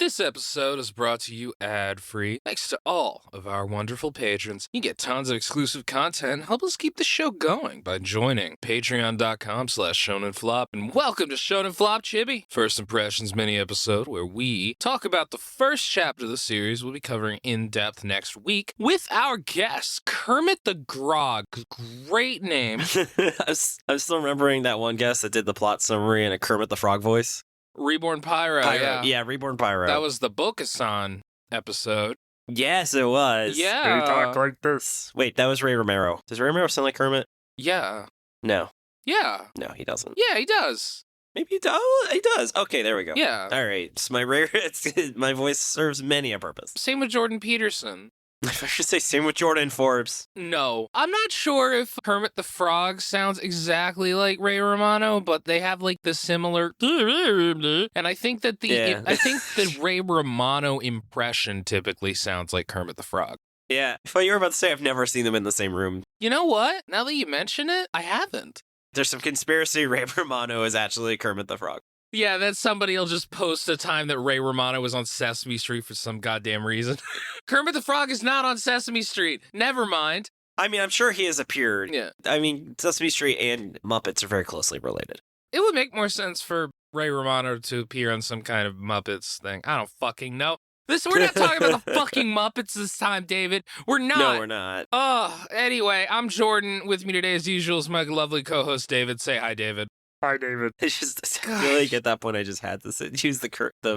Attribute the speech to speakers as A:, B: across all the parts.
A: This episode is brought to you ad-free. Thanks to all of our wonderful patrons. You get tons of exclusive content and help us keep the show going by joining patreon.com/shonenflop. And welcome to Shonen Flop, Chibi. First Impressions mini-episode where we talk about the first chapter of the series we'll be covering in depth next week with our guest, Kermit the Grog. Great name.
B: I'm still remembering that one guest that did the plot summary in a Kermit the Frog voice.
A: Reborn Pyro,
B: Yeah, Reborn Pyro.
A: That was the Bokusan episode.
B: Yes, it was.
A: Yeah.
B: He talked like this. Wait, that was Ray Romero. Does Ray Romero sound like Kermit?
A: Yeah.
B: No.
A: Yeah.
B: No, he doesn't.
A: Yeah, he does.
B: Maybe he does. Oh, he does. Okay, there we go.
A: Yeah.
B: All right. So my voice serves many a purpose.
A: Same with Jordan Peterson.
B: If I should say same with Jordan Forbes.
A: No. I'm not sure if Kermit the Frog sounds exactly like Ray Romano, but they have like the similar and I think that the Ray Romano impression typically sounds like Kermit the Frog.
B: Yeah. But you were about to say I've never seen them in the same room.
A: You know what? Now that you mention it, I haven't.
B: There's some conspiracy Ray Romano is actually Kermit the Frog.
A: Yeah, that somebody will just post a time that Ray Romano was on Sesame Street for some goddamn reason. Kermit the Frog is not on Sesame Street. Never mind.
B: I mean, I'm sure he has appeared.
A: Yeah.
B: I mean, Sesame Street and Muppets are very closely related.
A: It would make more sense for Ray Romano to appear on some kind of Muppets thing. I don't fucking know. We're not talking about the fucking Muppets this time, David. We're not.
B: No, we're not.
A: Anyway, I'm Jordan. With me today, as usual, is my lovely co-host, David. Say hi, David.
B: Hi, David. It's just, I feel like at that point I just had to use the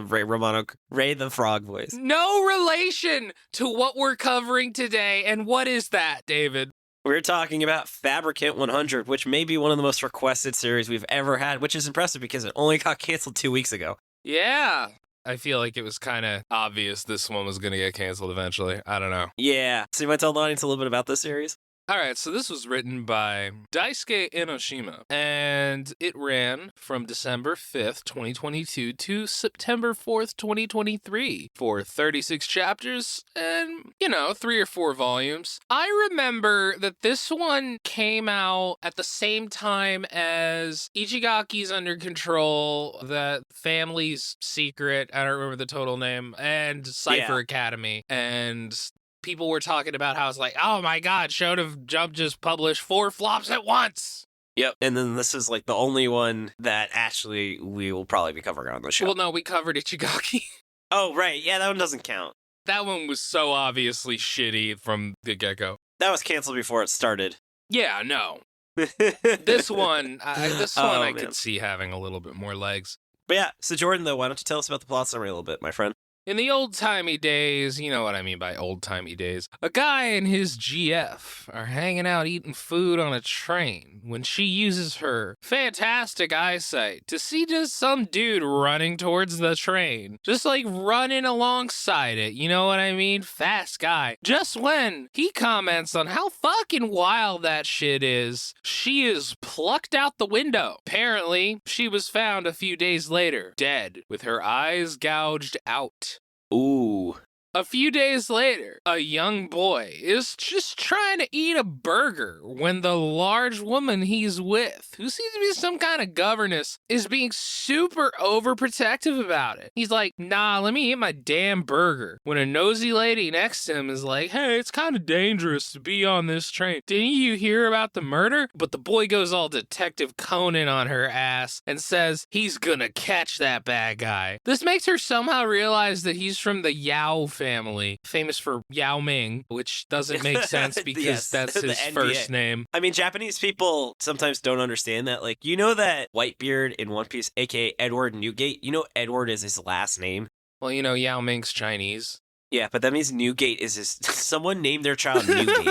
B: Ray Romano, Ray the Frog voice.
A: No relation to what we're covering today. And what is that, David?
B: We're talking about Fabricant 100, which may be one of the most requested series we've ever had, which is impressive because it only got canceled 2 weeks ago.
A: Yeah. I feel like it was kind of obvious this one was going to get canceled eventually. I don't know.
B: Yeah. So you might tell the audience a little bit about this series?
A: All right, so this was written by Daisuke Enoshima, and it ran from December 5th, 2022 to September 4th, 2023 for 36 chapters and, 3 or 4 volumes. I remember that this one came out at the same time as Ichigaki's Under Control, That Family's Secret, I don't remember the total name, and Cypher Academy, and people were talking about how it's like, oh my god, Shonen Jump just published 4 flops at once.
B: Yep. And then this is like the only one that actually we will probably be covering on the show.
A: Well, no, we covered Ichigaki.
B: Oh, right. Yeah, that one doesn't count.
A: That one was so obviously shitty from the get-go.
B: That was canceled before it started.
A: Yeah, no. This one I could see having a little bit more legs.
B: But yeah, so Jordan, though, why don't you tell us about the plot summary a little bit, my friend?
A: In the old-timey days, you know what I mean by old-timey days, a guy and his GF are hanging out eating food on a train when she uses her fantastic eyesight to see just some dude running towards the train. Just like running alongside it, you know what I mean? Fast guy. Just when he comments on how fucking wild that shit is, she is plucked out the window. Apparently, she was found a few days later, dead, with her eyes gouged out.
B: Ooh.
A: A few days later, a young boy is just trying to eat a burger when the large woman he's with, who seems to be some kind of governess, is being super overprotective about it. He's like, nah, let me eat my damn burger. When a nosy lady next to him is like, hey, it's kind of dangerous to be on this train. Didn't you hear about the murder? But the boy goes all Detective Conan on her ass and says he's gonna catch that bad guy. This makes her somehow realize that he's from the Yao family, famous for Yao Ming, which doesn't make sense because that's his first name.
B: I mean, Japanese people sometimes don't understand that. Like, you know that Whitebeard in One Piece, aka Edward Newgate? You know Edward is his last name?
A: Well, Yao Ming's Chinese.
B: Yeah, but that means Newgate is his... Someone named their child Newgate.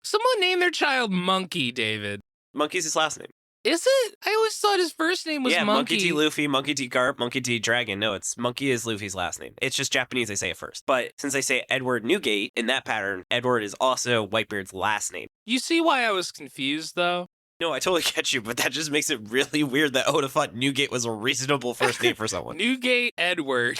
A: Someone named their child Monkey, David.
B: Monkey's his last name.
A: Is it? I always thought his first name was Monkey.
B: Monkey D. Luffy, Monkey D. Garp, Monkey D. Dragon. No, it's Monkey is Luffy's last name. It's just Japanese, they say it first. But since they say Edward Newgate, in that pattern, Edward is also Whitebeard's last name.
A: You see why I was confused, though?
B: No, I totally get you, but that just makes it really weird that Oda thought Newgate was a reasonable first name for someone.
A: Newgate Edward.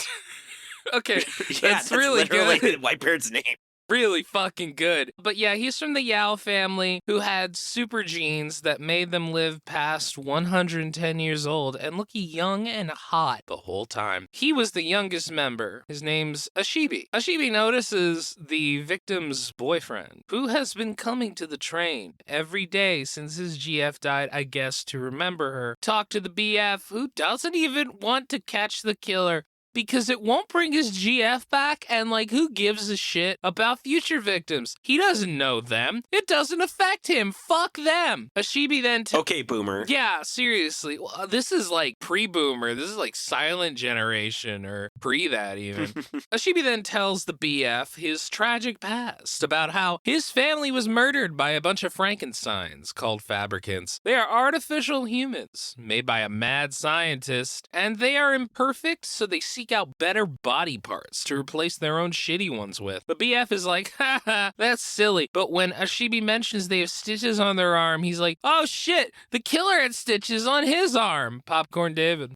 A: Okay,
B: yeah,
A: that's really good.
B: Whitebeard's name.
A: really fucking good. But yeah, he's from the Yao family who had super genes that made them live past 110 years old and look young and hot the whole time. He was the youngest member. His name's Ashibi. Ashibi notices the victim's boyfriend, who has been coming to the train every day since his GF died, I guess, to remember her. Talk to the BF, who doesn't even want to catch the killer because it won't bring his GF back, and like, who gives a shit about future victims? He doesn't know them. It doesn't affect him. Fuck them. Ashibi then
B: okay, boomer.
A: Yeah, seriously. Well, this is like pre-boomer. This is like silent generation or pre that even. Ashibi then tells the BF his tragic past about how his family was murdered by a bunch of Frankensteins called fabricants. They are artificial humans made by a mad scientist, and they are imperfect, so they seek out better body parts to replace their own shitty ones with. The BF is like, haha, that's silly. But when Ashibi mentions they have stitches on their arm, he's like, oh shit, the killer had stitches on his arm. Popcorn David.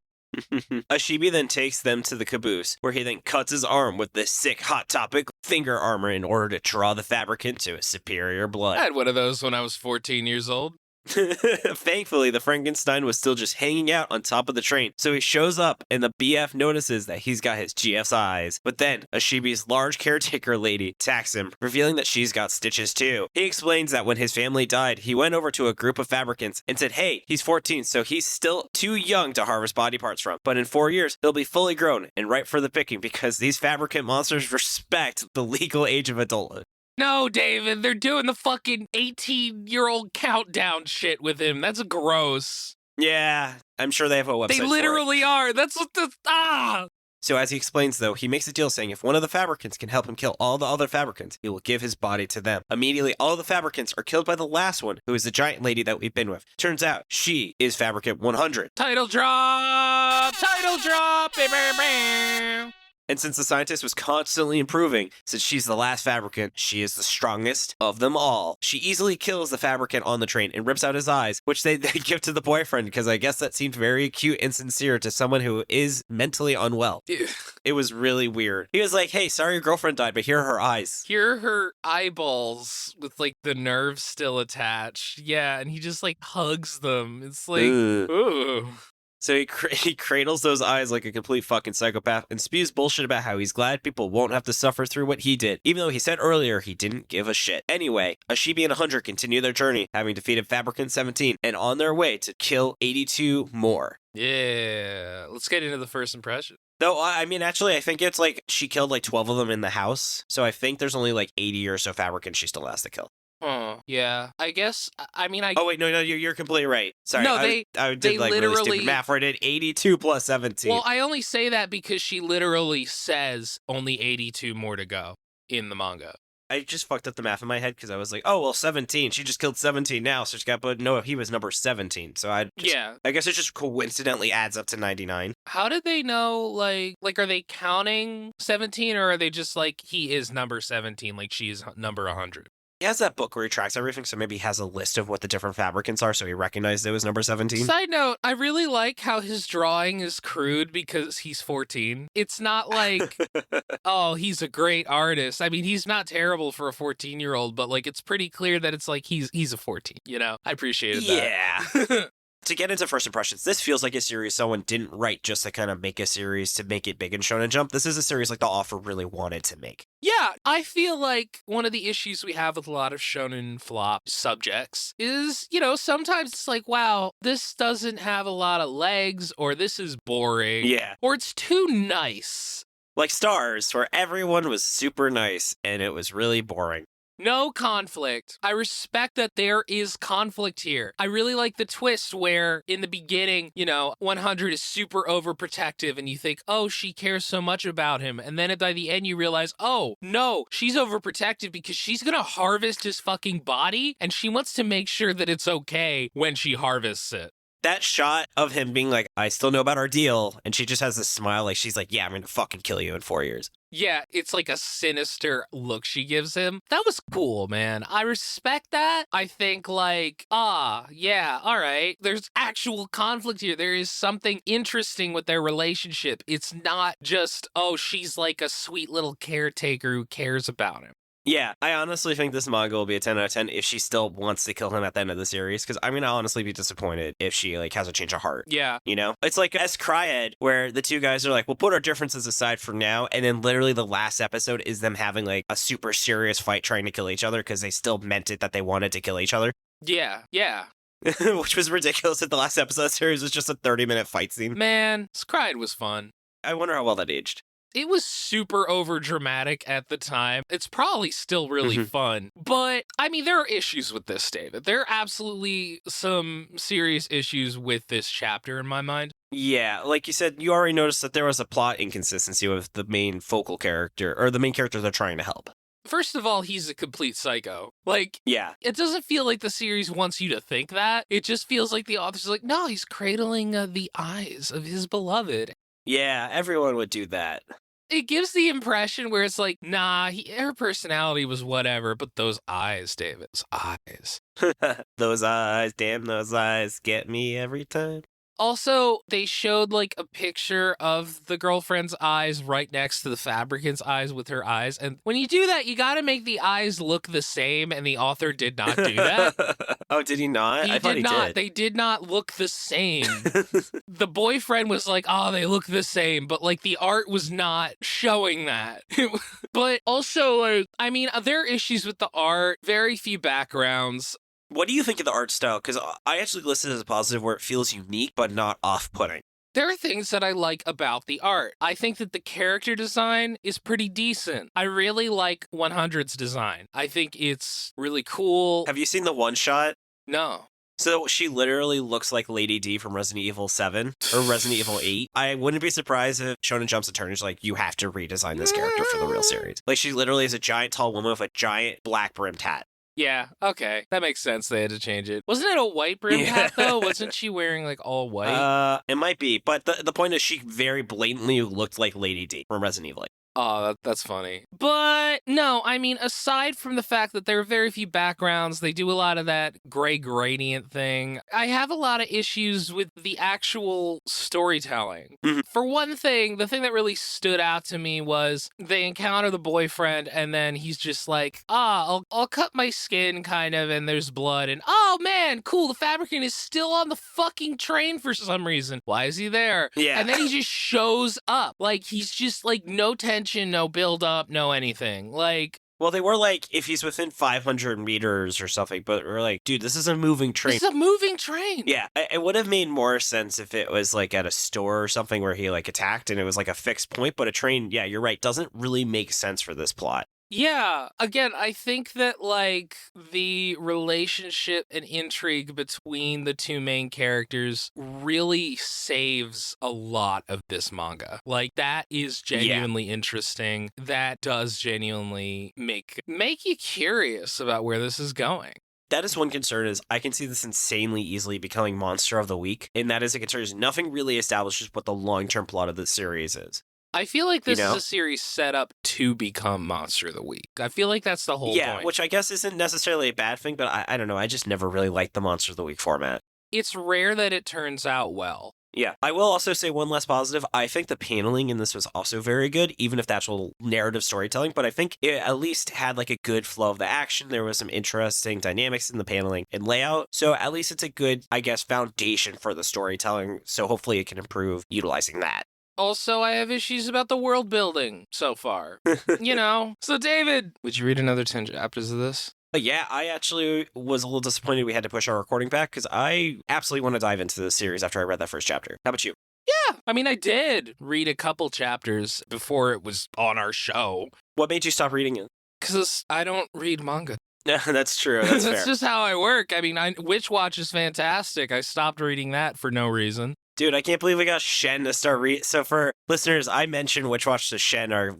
B: Ashibi then takes them to the caboose, where he then cuts his arm with this sick Hot Topic finger armor in order to draw the fabricant to a superior blood.
A: I had one of those when I was 14 years old.
B: Thankfully, the Frankenstein was still just hanging out on top of the train, so he shows up and the BF notices that he's got his GF's eyes. But then, Ashibi's large caretaker lady attacks him, revealing that she's got stitches too. He explains that when his family died, he went over to a group of fabricants and said, hey, he's 14, so he's still too young to harvest body parts from, but in 4 years, he'll be fully grown and ripe for the picking because these fabricant monsters respect the legal age of adulthood.
A: No, David, they're doing the fucking 18-year-old countdown shit with him. That's gross.
B: Yeah, I'm sure they have a website.
A: They literally are. That's what the
B: So as he explains, though, he makes a deal saying if one of the fabricants can help him kill all the other fabricants, he will give his body to them. Immediately, all the fabricants are killed by the last one, who is the giant lady that we've been with. Turns out, she is Fabricant 100.
A: Title drop! Title drop! Bam.
B: And since the scientist was constantly improving, since she's the last fabricant, she is the strongest of them all. She easily kills the fabricant on the train and rips out his eyes, which they give to the boyfriend, because I guess that seemed very cute and sincere to someone who is mentally unwell. It was really weird. He was like, hey, sorry your girlfriend died, but here are her eyes.
A: Here are her eyeballs with like the nerves still attached. Yeah, and he just like hugs them. It's like, ooh.
B: So he cradles those eyes like a complete fucking psychopath and spews bullshit about how he's glad people won't have to suffer through what he did, even though he said earlier he didn't give a shit. Anyway, Ashibi and 100 continue their journey, having defeated Fabricant 17, and on their way to kill 82 more.
A: Yeah, let's get into the first impression.
B: Though, I mean, actually, I think it's like she killed like 12 of them in the house, so I think there's only like 80 or so Fabricants she still has to kill.
A: Huh. Yeah. I guess, I mean,
B: Oh, wait, no, you're completely right. Sorry.
A: No,
B: I did like really stupid math where I did 82 plus 17.
A: Well, I only say that because she literally says only 82 more to go in the manga.
B: I just fucked up the math in my head because I was like, oh, well, 17. She just killed 17 now, so she got, but no, he was number 17. So I guess it just coincidentally adds up to 99.
A: How did they know, like, are they counting 17 or are they just like, he is number 17, like she's number 100?
B: He has that book where he tracks everything, so maybe he has a list of what the different fabricants are, so he recognized it was number 17.
A: Side note, I really like how his drawing is crude because he's 14. It's not like, oh, he's a great artist. I mean, he's not terrible for a 14-year-old, but like, it's pretty clear that it's like he's a 14, you know? I appreciated that.
B: Yeah. To get into first impressions, this feels like a series someone didn't write just to kind of make a series to make it big in Shonen Jump. This is a series like the author really wanted to make.
A: Yeah, I feel like one of the issues we have with a lot of shonen flop subjects is, you know, sometimes it's like, wow, this doesn't have a lot of legs, or this is boring.
B: Yeah.
A: Or it's too nice.
B: Like Stars, where everyone was super nice and it was really boring.
A: No conflict. I respect that there is conflict here. I really like the twist where in the beginning, you know, 100 is super overprotective and you think, oh, she cares so much about him. And then by the end you realize, oh, no, she's overprotective because she's gonna harvest his fucking body and she wants to make sure that it's okay when she harvests it.
B: That shot of him being like, I still know about our deal, and she just has this smile like she's like, yeah, I'm gonna fucking kill you in 4 years.
A: Yeah, it's like a sinister look she gives him. That was cool, man. I respect that. I think like, yeah, all right. There's actual conflict here. There is something interesting with their relationship. It's not just, oh, she's like a sweet little caretaker who cares about him.
B: Yeah, I honestly think this manga will be a 10 out of 10 if she still wants to kill him at the end of the series, because I'm gonna honestly be disappointed if she like has a change of heart.
A: Yeah.
B: You know? It's like S. Cryed, where the two guys are like, we'll put our differences aside for now, and then literally the last episode is them having like a super serious fight trying to kill each other because they still meant it that they wanted to kill each other.
A: Yeah.
B: Which was ridiculous that the last episode of the series was just a 30-minute fight scene.
A: Man, Scried was fun.
B: I wonder how well that aged.
A: It was super over dramatic at the time. It's probably still really fun. But, I mean, there are issues with this, David. There are absolutely some serious issues with this chapter in my mind.
B: Yeah, like you said, you already noticed that there was a plot inconsistency with the main focal character, or the main character they're trying to help.
A: First of all, he's a complete psycho. Like,
B: yeah,
A: it doesn't feel like the series wants you to think that. It just feels like the author's like, no, he's cradling the eyes of his beloved.
B: Yeah, everyone would do that.
A: It gives the impression where it's like, nah, her personality was whatever, but those eyes, David, those eyes.
B: Those eyes, damn those eyes, get me every time.
A: Also, they showed like a picture of the girlfriend's eyes right next to the fabricant's eyes with her eyes. And when you do that, you got to make the eyes look the same. And the author did not do that.
B: Oh, did he not? I thought he did.
A: They did not look the same. The boyfriend was like, oh, they look the same. But like the art was not showing that. But also, like, I mean, there are issues with the art, very few backgrounds.
B: What do you think of the art style? Because I actually listed it as a positive where it feels unique but not off-putting.
A: There are things that I like about the art. I think that the character design is pretty decent. I really like 100's design. I think it's really cool.
B: Have you seen the one-shot?
A: No.
B: So she literally looks like Lady D from Resident Evil 7 or Resident Evil 8. I wouldn't be surprised if Shonen Jump's attorney's like, you have to redesign this character for the real series. Like, she literally is a giant tall woman with a giant black brimmed hat.
A: Yeah, okay. That makes sense. They had to change it. Wasn't it a white brim hat, though? Wasn't she wearing, like, all white?
B: It might be. But the point is she very blatantly looked like Lady D from Resident Evil 8.
A: Oh, that's funny. But no, I mean, aside from the fact that there are very few backgrounds, they do a lot of that gray gradient thing. I have a lot of issues with the actual storytelling.
B: Mm-hmm.
A: For one thing, the thing that really stood out to me was they encounter the boyfriend and then he's just like, I'll cut my skin kind of and there's blood and oh man, cool, the fabricant is still on the fucking train for some reason. Why is he there?
B: Yeah.
A: And then he just shows up. Like, he's just like no tension, no build up, no anything. Like,
B: well, they were like, if he's within 500 meters or something, but we're like, dude, this is a moving train.
A: This is a moving train.
B: Yeah, it would have made more sense if it was like at a store or something where he like attacked and it was like a fixed point, but a train, yeah, you're right, doesn't really make sense for this plot.
A: Yeah, again, I think that, like, the relationship and intrigue between the two main characters really saves a lot of this manga. Like, that is genuinely interesting. That does genuinely make you curious about where this is going.
B: That is one concern is I can see this insanely easily becoming Monster of the Week, and that is a concern is nothing really establishes what the long-term plot of the series is.
A: I feel like this is a series set up to become Monster of the Week. I feel like that's the whole point.
B: Yeah, which I guess isn't necessarily a bad thing, but I don't know. I just never really liked the Monster of the Week format.
A: It's rare that it turns out well.
B: Yeah, I will also say one less positive. I think the paneling in this was also very good, even if the actual narrative storytelling, but I think it at least had like a good flow of the action. There was some interesting dynamics in the paneling and layout. So at least it's a good, I guess, foundation for the storytelling. So hopefully it can improve utilizing that.
A: Also, I have issues about the world building so far. So David, would you read another 10 chapters of this?
B: Yeah, I actually was a little disappointed we had to push our recording back because I absolutely want to dive into this series after I read that first chapter. How about you?
A: Yeah, I mean, I did read a couple chapters before it was on our show.
B: What made you stop reading it?
A: Because I don't read manga.
B: Yeah, that's true. That's fair.
A: That's just how I work. I mean, Witch Watch is fantastic. I stopped reading that for no reason.
B: Dude, I can't believe we got Shen to start reading. So for listeners, I mentioned Witch Watch to Shen our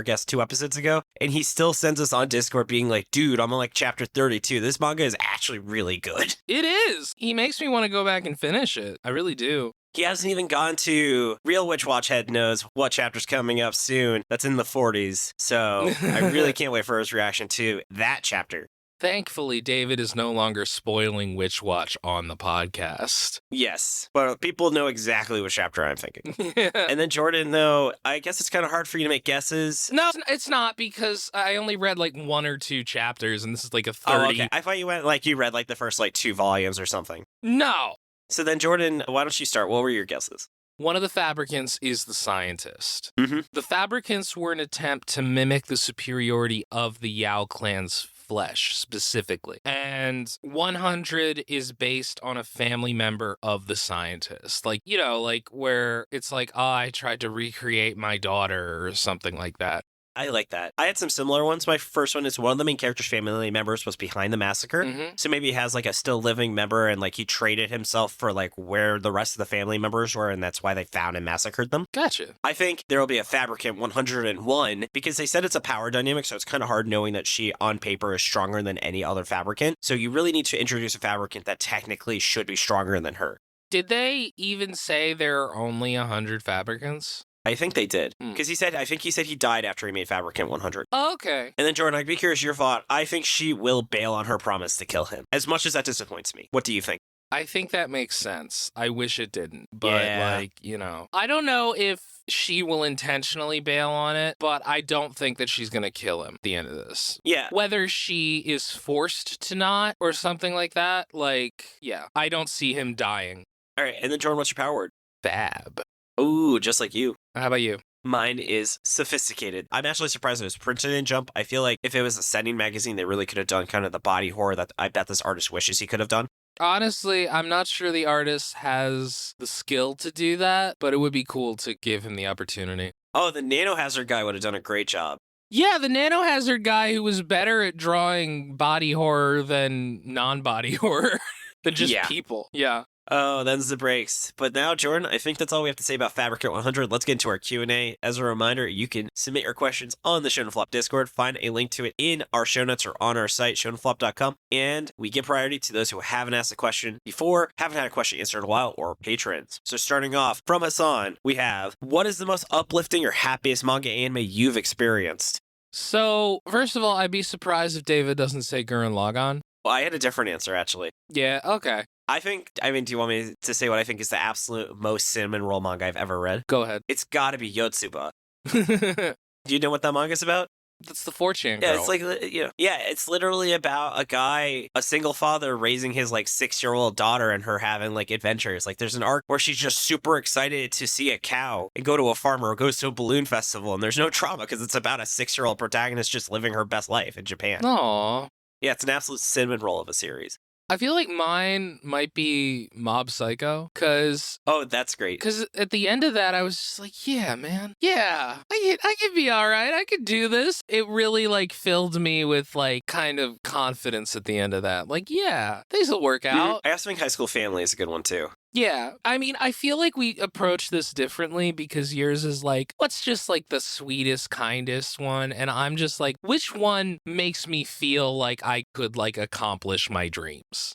B: guest 2 episodes ago, and he still sends us on Discord being like, dude, I'm on like chapter 32. This manga is actually really good.
A: It is. He makes me want to go back and finish it. I really do.
B: He hasn't even gone to Real Witch Watch Head knows what chapter's coming up soon. That's in the 40s. So I really can't wait for his reaction to that chapter.
A: Thankfully, David is no longer spoiling Witch Watch on the podcast.
B: Yes, but people know exactly what chapter I'm thinking.
A: Yeah.
B: And then Jordan, though, I guess it's kind of hard for you to make guesses.
A: No, it's not, because I only read like 1 or 2 chapters, and this is like a 30.
B: Oh, okay. I thought you went like you read like the first like 2 volumes or something.
A: No.
B: So then, Jordan, why don't you start? What were your guesses?
A: One of the fabricants is the scientist.
B: Mm-hmm.
A: The fabricants were an attempt to mimic the superiority of the Yao clan's flesh, specifically. And 100 is based on a family member of the scientist. Like, you know, like where it's like, oh, I tried to recreate my daughter or something like that.
B: I like that. I had some similar ones. My first one is one of the main character's family members was behind the massacre.
A: Mm-hmm.
B: So maybe he has like a still living member and like he traded himself for like where the rest of the family members were, and that's why they found and massacred them.
A: Gotcha.
B: I think there will be a Fabricant 101 because they said it's a power dynamic, so it's kind of hard knowing that she on paper is stronger than any other Fabricant. So you really need to introduce a Fabricant that technically should be stronger than her.
A: Did they even say there are only 100 fabricants?
B: I think they did. Because I think he said he died after he made Fabricant 100.
A: Oh, okay.
B: And then, Jordan, I'd be curious your thought. I think she will bail on her promise to kill him, as much as that disappoints me. What do you think?
A: I think that makes sense. I wish it didn't. But, like, you know, I don't know if she will intentionally bail on it, but I don't think that she's going to kill him at the end of this.
B: Yeah.
A: Whether she is forced to not or something like that, like, yeah, I don't see him dying.
B: All right. And then, Jordan, what's your power word?
A: Fab.
B: Ooh, just like you.
A: How about you?
B: Mine is sophisticated. I'm actually surprised it was printed in Jump. I feel like if it was a setting magazine, they really could have done kind of the body horror that I bet this artist wishes he could have done.
A: Honestly, I'm not sure the artist has the skill to do that, but it would be cool to give him the opportunity.
B: Oh, the Nanohazard guy would have done a great job.
A: Yeah, the Nanohazard guy who was better at drawing body horror than non-body horror. Than just people. Yeah.
B: Oh, them's the breaks. But now, Jordan, I think that's all we have to say about Fabricant 100. Let's get into our Q&A. As a reminder, you can submit your questions on the Shonen Flop Discord. Find a link to it in our show notes or on our site, shonenflop.com. And we give priority to those who haven't asked a question before, haven't had a question answered in a while, or patrons. So starting off, from Hassan, we have, what is the most uplifting or happiest manga anime you've experienced?
A: So, first of all, I'd be surprised if David doesn't say Gurren Lagann.
B: Well, I had a different answer, actually.
A: Yeah, okay.
B: Do you want me to say what I think is the absolute most cinnamon roll manga I've ever read?
A: Go ahead.
B: It's gotta be Yotsuba. Do you know what that manga's about?
A: That's the 4chan girl.
B: Yeah, it's like, it's literally about a guy, a single father raising his like 6-year-old daughter and her having like adventures. Like there's an arc where she's just super excited to see a cow and go to a farm or goes to a balloon festival, and there's no trauma because it's about a 6-year-old protagonist just living her best life in Japan.
A: Aww.
B: Yeah, it's an absolute cinnamon roll of a series.
A: I feel like mine might be Mob Psycho, because...
B: Oh, that's great.
A: Because at the end of that, I was just like, yeah, man. Yeah, I could be all right. I could do this. It really, like, filled me with, like, kind of confidence at the end of that. Like, yeah, these will work out.
B: I also think High School Family is a good one, too.
A: Yeah, I mean, I feel like we approach this differently because yours is like, what's just like the sweetest, kindest one? And I'm just like, which one makes me feel like I could like accomplish my dreams?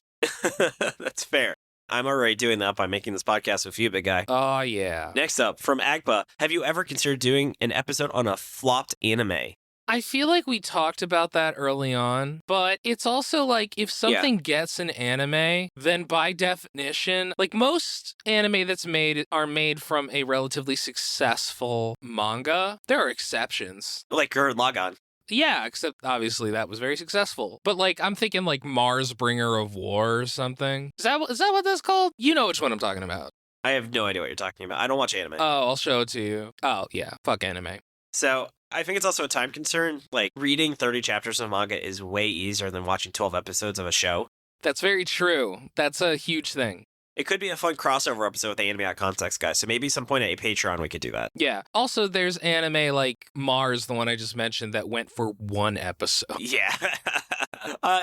B: That's fair. I'm already doing that by making this podcast with you, big guy.
A: Oh, yeah.
B: Next up, from Agba, have you ever considered doing an episode on a flopped anime?
A: I feel like we talked about that early on, but it's also like if something gets an anime, then by definition, like most anime that's made are made from a relatively successful manga. There are exceptions.
B: Like Gurren Lagann.
A: Yeah, except obviously that was very successful. But like I'm thinking like Mars Bringer of War or something. Is that what that's called? You know which one I'm talking about.
B: I have no idea what you're talking about. I don't watch anime.
A: Oh, I'll show it to you. Oh, yeah. Fuck anime.
B: So I think it's also a time concern. Like, reading 30 chapters of manga is way easier than watching 12 episodes of a show.
A: That's very true. That's a huge thing.
B: It could be a fun crossover episode with the Anime Out Context guys, so maybe some point at a Patreon we could do that.
A: Yeah. Also, there's anime like Mars, the one I just mentioned, that went for one episode.
B: Yeah.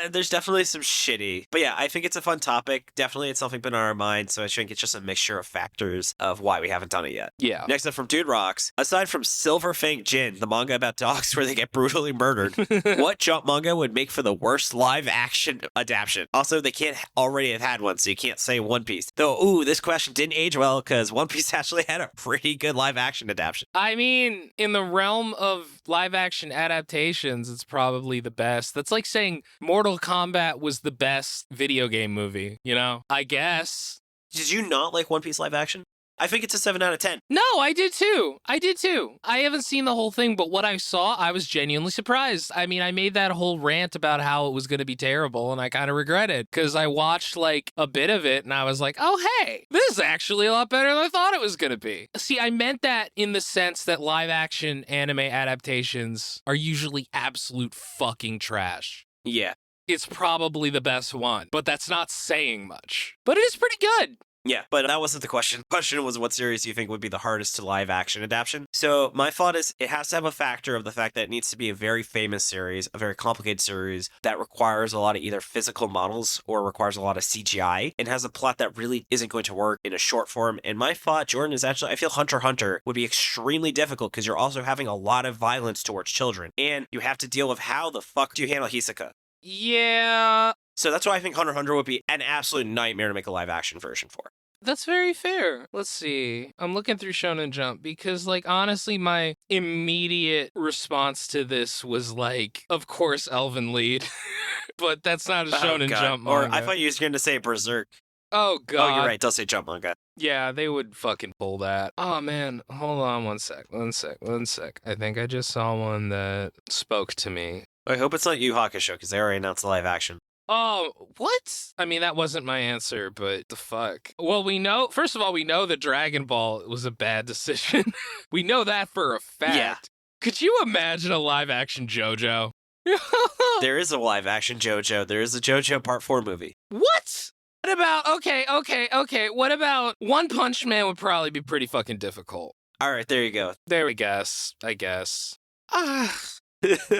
B: There's definitely some shitty. But yeah, I think it's a fun topic. Definitely it's something been on our mind, so I think it's just a mixture of factors of why we haven't done it yet.
A: Yeah.
B: Next up from Dude Rocks, aside from Silver Fang Jin, the manga about dogs where they get brutally murdered, what Jump manga would make for the worst live action adaptation? Also, they can't already have had one, so you can't say One Piece. Though, this question didn't age well because One Piece actually had a pretty good live action adaptation.
A: I mean, in the realm of live action adaptations, it's probably the best. That's like saying Mortal Kombat was the best video game movie, you know? I guess.
B: Did you not like One Piece live action? I think it's a 7 out of 10.
A: No, I did too. I haven't seen the whole thing, but what I saw, I was genuinely surprised. I mean, I made that whole rant about how it was going to be terrible, and I kind of regret it because I watched like a bit of it and I was like, oh, hey, this is actually a lot better than I thought it was going to be. See, I meant that in the sense that live action anime adaptations are usually absolute fucking trash.
B: Yeah.
A: It's probably the best one, but that's not saying much. But it is pretty good.
B: Yeah, but that wasn't the question. The question was, what series do you think would be the hardest to live action adaptation? So my thought is it has to have a factor of the fact that it needs to be a very famous series, a very complicated series that requires a lot of either physical models or requires a lot of CGI and has a plot that really isn't going to work in a short form. And my thought, Jordan, is actually I feel Hunter x Hunter would be extremely difficult because you're also having a lot of violence towards children. And you have to deal with how the fuck do you handle Hisoka?
A: Yeah.
B: So that's why I think Hunter x Hunter would be an absolute nightmare to make a live action version for.
A: That's very fair. Let's see. I'm looking through Shonen Jump because, like, honestly, my immediate response to this was, like, of course, Elven Lied. But that's not a Shonen Jump manga.
B: Or I thought you were going to say Berserk.
A: Oh, God.
B: Oh, you're right. It does say Jump manga.
A: Yeah, they would fucking pull that. Oh, man. Hold on one sec. I think I just saw one that spoke to me.
B: I hope it's not Yu Hakusho because they already announced the live action.
A: Oh, what? I mean, that wasn't my answer, but the fuck. Well, first of all, we know that Dragon Ball was a bad decision. We know that for a fact.
B: Yeah.
A: Could you imagine a live action JoJo?
B: There is a live action JoJo. There is a JoJo Part 4 movie.
A: What? What about, okay. What about One Punch Man would probably be pretty fucking difficult.
B: All right, there you go.
A: There we guess, I guess.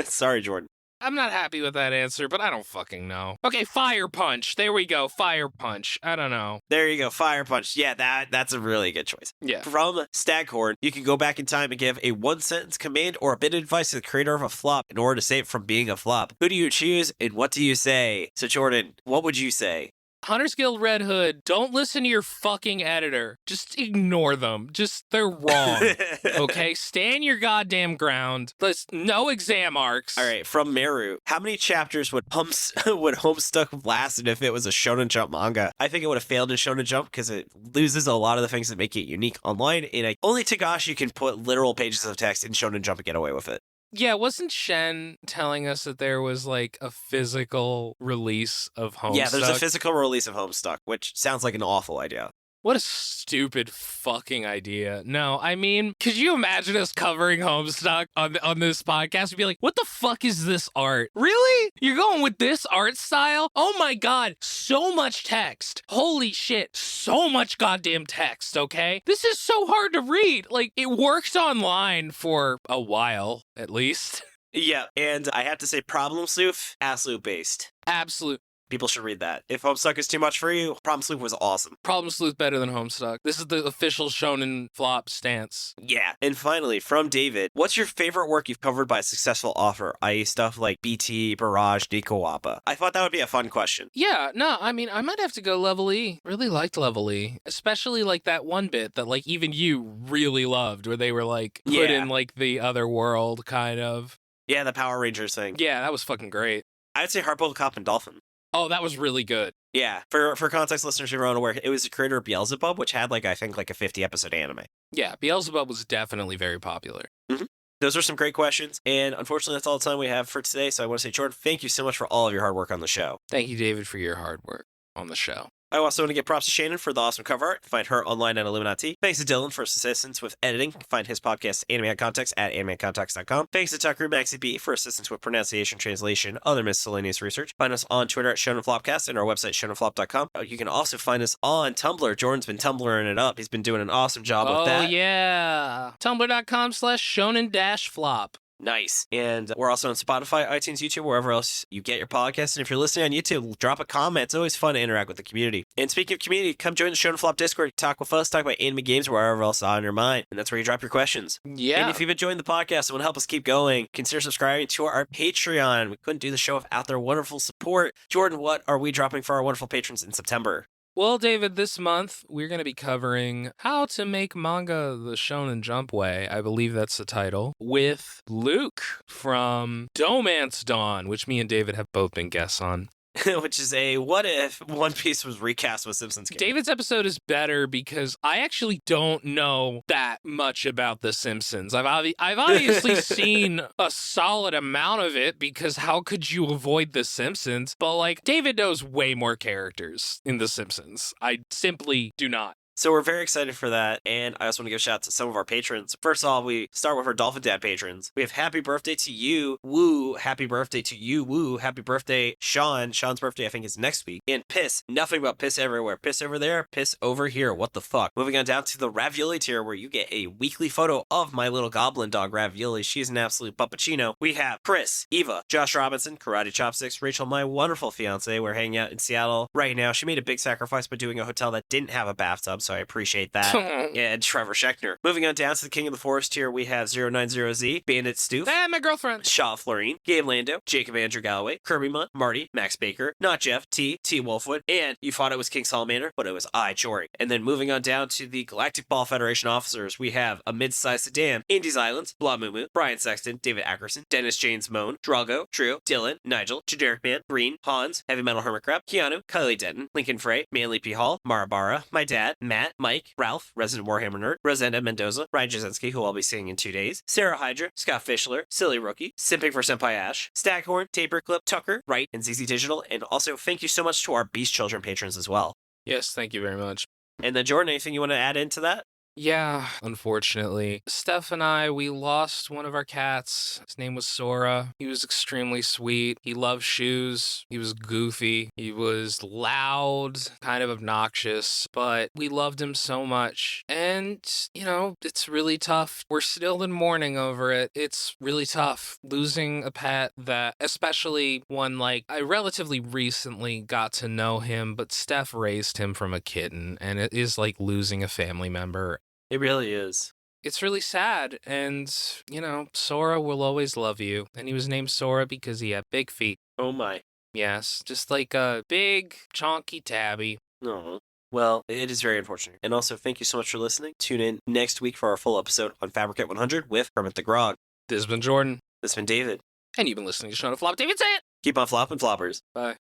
B: Sorry, Jordan.
A: I'm not happy with that answer, but I don't fucking know. Okay, Fire Punch. There we go. Fire Punch. I don't know.
B: There you go. Fire Punch. Yeah, that's a really good choice.
A: Yeah.
B: From Staghorn, you can go back in time and give a one-sentence command or a bit of advice to the creator of a flop in order to save it from being a flop. Who do you choose and what do you say? So, Jordan, what would you say?
A: Hunters Guild Red Hood, don't listen to your fucking editor. Just ignore them. They're wrong. Okay? Stand your goddamn ground. No exam arcs.
B: All right, from Meru, how many chapters would Homestuck have lasted if it was a Shonen Jump manga? I think it would have failed in Shonen Jump because it loses a lot of the things that make it unique online, and only Togashi can put literal pages of text in Shonen Jump and get away with it.
A: Yeah, wasn't Shen telling us that there was, like, a physical release of Homestuck?
B: Yeah, there's a physical release of Homestuck, which sounds like an awful idea.
A: What a stupid fucking idea. No, I mean, could you imagine us covering Homestuck on this podcast and be like, what the fuck is this art? Really? You're going with this art style? Oh my god, so much text. Holy shit, so much goddamn text, okay? This is so hard to read. Like, it worked online for a while, at least.
B: Yeah, and I have to say, Problem Sleuth, absolute based.
A: Absolute.
B: People should read that. If Homestuck is too much for you, Problem Sleuth was awesome.
A: Problem Sleuth better than Homestuck. This is the official Shonen flop stance.
B: Yeah. And finally, from David, what's your favorite work you've covered by a successful author, i.e. stuff like BT, Barrage, Nico Wappa? I thought that would be a fun question.
A: Yeah, no, I mean, I might have to go Level E. Really liked Level E. Especially like that one bit that like even you really loved where they were like put in like the other world kind of.
B: Yeah, the Power Rangers thing.
A: Yeah, that was fucking great.
B: I'd say Heartbolt Cop and Dolphin.
A: Oh, that was really good.
B: Yeah, for context listeners who are unaware, it was the creator of Beelzebub, which had I think a 50-episode anime.
A: Yeah, Beelzebub was definitely very popular.
B: Mm-hmm. Those are some great questions, and unfortunately that's all the time we have for today, so I want to say, Jordan, thank you so much for all of your hard work on the show.
A: Thank you, David, for your hard work on the show.
B: I also want to give props to Shannon for the awesome cover art. Find her online at illuminyatea. Thanks to Dylan for his assistance with editing. Find his podcast, Anime at Context, at animeatcontext.com. Thanks to Tucker Maxi B for assistance with pronunciation, translation, other miscellaneous research. Find us on Twitter at ShonenFlopcast and our website, ShonenFlop.com. You can also find us on Tumblr. Jordan's been Tumblring it up. He's been doing an awesome job with that.
A: Oh, yeah. Tumblr.com/Shonen-Flop.
B: Nice. And we're also on Spotify, iTunes, YouTube, wherever else you get your podcasts. And if you're listening on YouTube, drop a comment. It's always fun to interact with the community. And speaking of community, come join the Shonen Flop Discord. Talk with us, talk about anime games, wherever else on your mind. And that's where you drop your questions.
A: Yeah.
B: And if you've enjoyed the podcast and want to help us keep going, consider subscribing to our Patreon. We couldn't do the show without their wonderful support. Jordan, what are we dropping for our wonderful patrons in September?
A: Well, David, this month we're going to be covering how to make manga the Shonen Jump way. I believe that's the title. With Luke from Domance Dawn, which me and David have both been guests on.
B: Which is a what if One Piece was recast with Simpsons characters.
A: David's episode is better because I actually don't know that much about The Simpsons. I've obviously seen a solid amount of it because how could you avoid The Simpsons? But like, David knows way more characters in The Simpsons. I simply do not.
B: So we're very excited for that, and I also want to give a shout out to some of our patrons. First of all, we start with our Dolphin Dad patrons. We have happy birthday to you, Woo. Happy birthday to you, Woo. Happy birthday, Sean. Sean's birthday, I think, is next week. And Piss. Nothing but piss everywhere. Piss over there, piss over here. What the fuck? Moving on down to the Ravioli tier, where you get a weekly photo of my little goblin dog, Ravioli. She's an absolute puppuccino. We have Chris, Eva, Josh Robinson, Karate Chopsticks, Rachel, my wonderful fiance. We're hanging out in Seattle right now. She made a big sacrifice by doing a hotel that didn't have a bathtub, so I appreciate that. And Trevor Scheckner. Moving on down to the King of the Forest here, we have 090Z, Bandit Stoof,
A: My girlfriend.
B: Shaw Florine, Gabe Lando, Jacob Andrew Galloway, Kirby Munt, Marty, Max Baker, Not Jeff, T Wolfwood, and you thought it was King Salamander, but it was I, Jory. And then moving on down to the Galactic Ball Federation officers, we have a mid-sized sedan, Indies Islands, Blah Moo, Brian Sexton, David Ackerson, Dennis James Moan, Drago, Trio, Dylan, Nigel, Generic Man, Green, Hans, Heavy Metal Hermit Crab, Keanu, Kylie Denton, Lincoln Frey, Manly P. Hall, Marabara, my dad, Matt, Mike, Ralph, Resident Warhammer Nerd, Rosenda Mendoza, Ryan Jasinski, who I'll be seeing in 2 days, Sarah Hydra, Scott Fischler, Silly Rookie, Simping for Senpai Ash, Staghorn, Taper Clip, Tucker, Wright, and ZZ Digital, and also thank you so much to our Beast Children patrons as well.
A: Yes, thank you very much.
B: And then Jordan, anything you want to add into that?
A: Yeah, unfortunately. Steph and I, we lost one of our cats. His name was Sora. He was extremely sweet. He loved shoes. He was goofy. He was loud, kind of obnoxious, but we loved him so much. And, you know, it's really tough. We're still in mourning over it. It's really tough losing a pet that, especially one like, I relatively recently got to know him, but Steph raised him from a kitten, and it is like losing a family member.
B: It really is.
A: It's really sad, and, you know, Sora will always love you. And he was named Sora because he had big feet.
B: Oh my.
A: Yes, just like a big, chonky tabby.
B: No. Well, it is very unfortunate. And also, thank you so much for listening. Tune in next week for our full episode on Fabricant 100 with Kermit the Grog.
A: This has been Jordan.
B: This has been David.
A: And you've been listening to Shonen Flop. David, say it!
B: Keep on flopping, floppers.
A: Bye.